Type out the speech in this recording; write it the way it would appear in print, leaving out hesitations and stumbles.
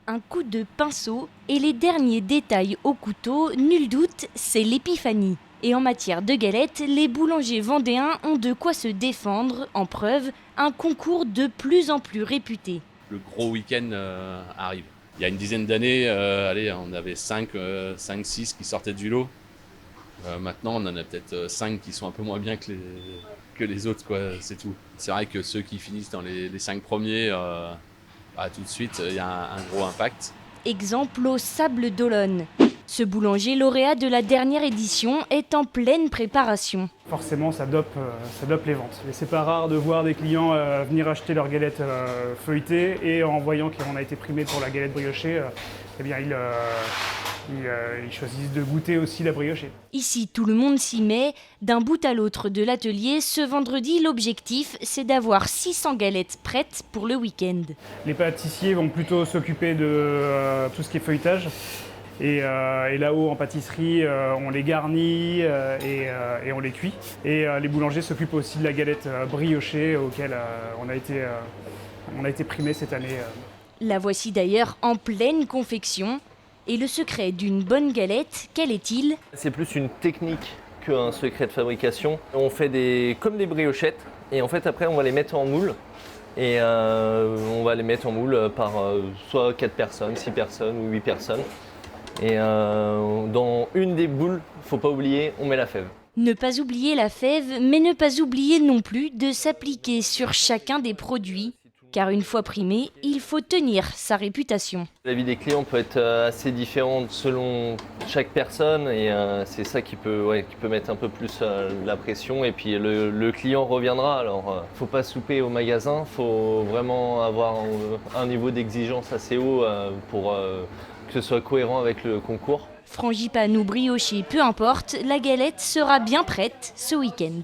un coup de pinceau et les derniers détails au couteau, nul doute, c'est l'épiphanie. Et en matière de galettes, les boulangers vendéens ont de quoi se défendre, en preuve, un concours de plus en plus réputé. Le gros week-end arrive. Il y a une dizaine d'années, on avait 5-6 qui sortaient du lot. Maintenant, on en a peut-être 5 qui sont un peu moins bien que les autres, quoi, c'est tout. C'est vrai que ceux qui finissent dans les 5 premiers, tout de suite, il y a un gros impact. Exemple au Sable d'Olonne. Ce boulanger lauréat de la dernière édition est en pleine préparation. Forcément, ça dope les ventes. Et c'est pas rare de voir des clients venir acheter leurs galettes feuilletées et en voyant qu'on a été primé pour la galette briochée, ils choisissent de goûter aussi la briochée. Ici, tout le monde s'y met. D'un bout à l'autre de l'atelier, ce vendredi, l'objectif, c'est d'avoir 600 galettes prêtes pour le week-end. Les pâtissiers vont plutôt s'occuper de tout ce qui est feuilletage. Et là-haut en pâtisserie, on les garnit et on les cuit. Et les boulangers s'occupent aussi de la galette briochée auquel on a été primé cette année. La voici d'ailleurs en pleine confection. Et le secret d'une bonne galette, quel est-il ? C'est plus une technique qu'un secret de fabrication. On fait comme des briochettes et en fait après on va les mettre en moule. Et on va les mettre en moule par soit 4 personnes, 6 personnes ou 8 personnes. Et dans une des boules, faut pas oublier, on met la fève. Ne pas oublier la fève, mais ne pas oublier non plus de s'appliquer sur chacun des produits. Car une fois primé, il faut tenir sa réputation. L'avis des clients peut être assez différent selon chaque personne et c'est ça qui peut mettre un peu plus la pression. Et puis le client reviendra. Alors, faut pas souper au magasin, faut vraiment avoir un niveau d'exigence assez haut pour que ce soit cohérent avec le concours. Frangipane ou brioché, peu importe, la galette sera bien prête ce week-end.